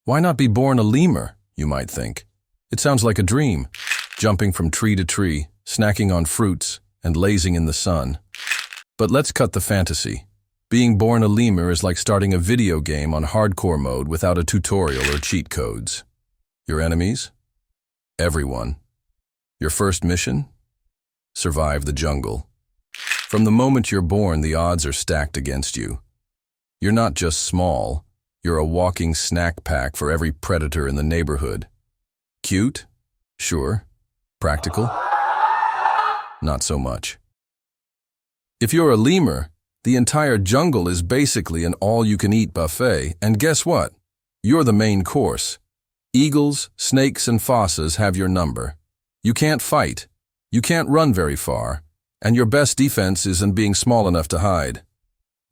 Why not be born a lemur, you might think? It sounds like a dream, jumping from tree to tree, snacking on fruits, and lazing in the sun. But let's cut the fantasy. Being born a lemur is like starting a video game on hardcore mode without a tutorial or cheat codes. Your enemies? Everyone. Your first mission? Survive the jungle. From the moment you're born, the odds are stacked against you. You're not just small, you're a walking snack pack for every predator in the neighborhood. Cute? Sure. Practical? Not so much. If you're a lemur, the entire jungle is basically an all-you-can-eat buffet, and guess what? You're the main course. Eagles, snakes, and fosses have your number. You can't fight, you can't run very far, and your best defense is in being small enough to hide.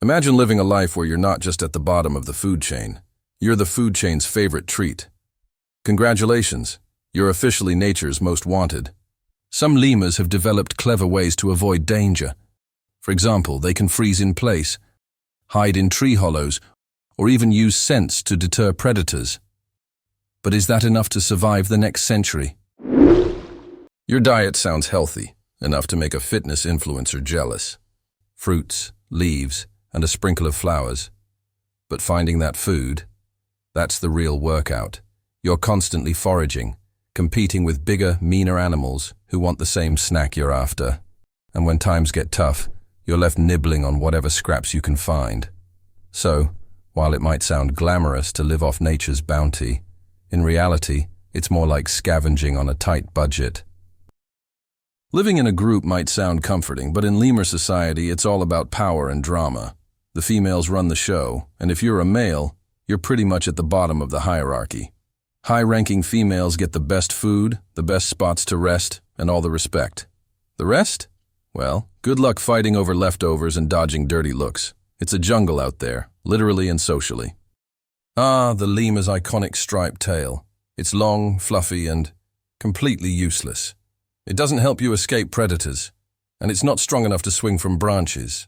Imagine living a life where you're not just at the bottom of the food chain. You're the food chain's favorite treat. Congratulations, you're officially nature's most wanted. Some lemurs have developed clever ways to avoid danger. For example, they can freeze in place, hide in tree hollows, or even use scents to deter predators. But is that enough to survive the next century? Your diet sounds healthy, enough to make a fitness influencer jealous. Fruits, leaves, and a sprinkle of flowers. But finding that food, that's the real workout. You're constantly foraging, competing with bigger, meaner animals who want the same snack you're after. And when times get tough, you're left nibbling on whatever scraps you can find. So, while it might sound glamorous to live off nature's bounty, in reality, it's more like scavenging on a tight budget. Living in a group might sound comforting, but in lemur society, it's all about power and drama. The females run the show, and if you're a male, you're pretty much at the bottom of the hierarchy. High-ranking females get the best food, the best spots to rest, and all the respect. The rest? Well, good luck fighting over leftovers and dodging dirty looks. It's a jungle out there, literally and socially. Ah, the lemur's iconic striped tail. It's long, fluffy, and completely useless. It doesn't help you escape predators, and it's not strong enough to swing from branches.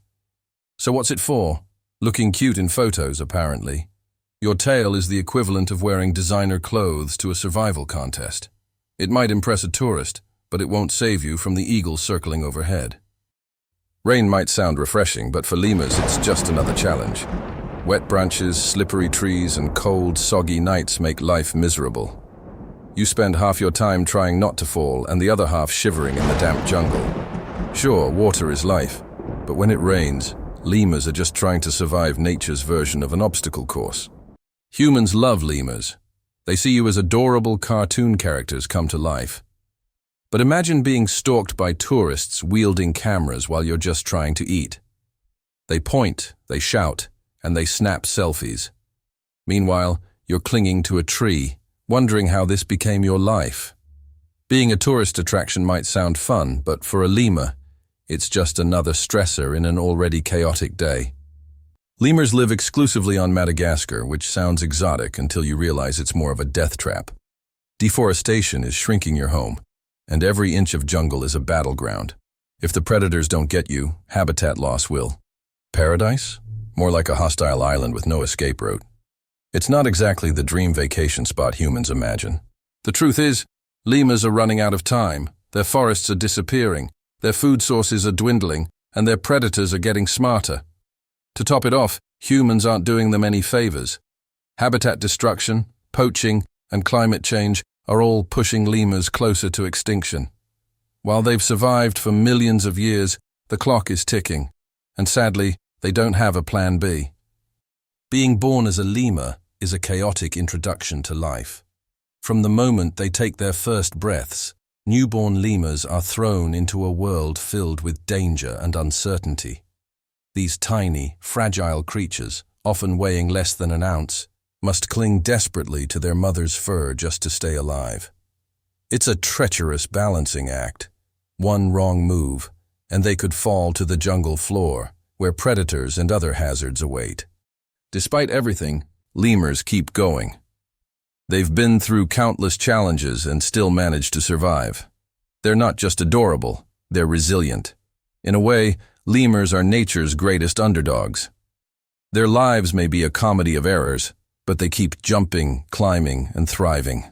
So what's it for? Looking cute in photos, apparently. Your tail is the equivalent of wearing designer clothes to a survival contest. It might impress a tourist, but it won't save you from the eagles circling overhead. Rain might sound refreshing, but for lemurs it's just another challenge. Wet branches, slippery trees, and cold, soggy nights make life miserable. You spend half your time trying not to fall and the other half shivering in the damp jungle. Sure, water is life, but when it rains, lemurs are just trying to survive nature's version of an obstacle course. Humans love lemurs. They see you as adorable cartoon characters come to life. But imagine being stalked by tourists wielding cameras while you're just trying to eat. They point, they shout, and they snap selfies. Meanwhile, you're clinging to a tree, wondering how this became your life. Being a tourist attraction might sound fun, but for a lemur, it's just another stressor in an already chaotic day. Lemurs live exclusively on Madagascar, which sounds exotic until you realize it's more of a death trap. Deforestation is shrinking your home, and every inch of jungle is a battleground. If the predators don't get you, habitat loss will. Paradise? More like a hostile island with no escape route. It's not exactly the dream vacation spot humans imagine. The truth is, lemurs are running out of time, their forests are disappearing, their food sources are dwindling, and their predators are getting smarter. To top it off, humans aren't doing them any favors. Habitat destruction, poaching, and climate change are all pushing lemurs closer to extinction. While they've survived for millions of years, the clock is ticking, and sadly, they don't have a plan B. Being born as a lemur is a chaotic introduction to life. From the moment they take their first breaths, newborn lemurs are thrown into a world filled with danger and uncertainty. These tiny, fragile creatures, often weighing less than an ounce, must cling desperately to their mother's fur just to stay alive. It's a treacherous balancing act. One wrong move, and they could fall to the jungle floor, where predators and other hazards await. Despite everything, lemurs keep going. They've been through countless challenges and still manage to survive. They're not just adorable, they're resilient. In a way, lemurs are nature's greatest underdogs. Their lives may be a comedy of errors, but they keep jumping, climbing, and thriving.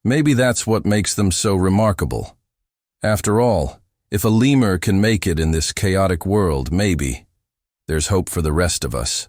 Maybe that's what makes them so remarkable. After all, if a lemur can make it in this chaotic world, maybe there's hope for the rest of us.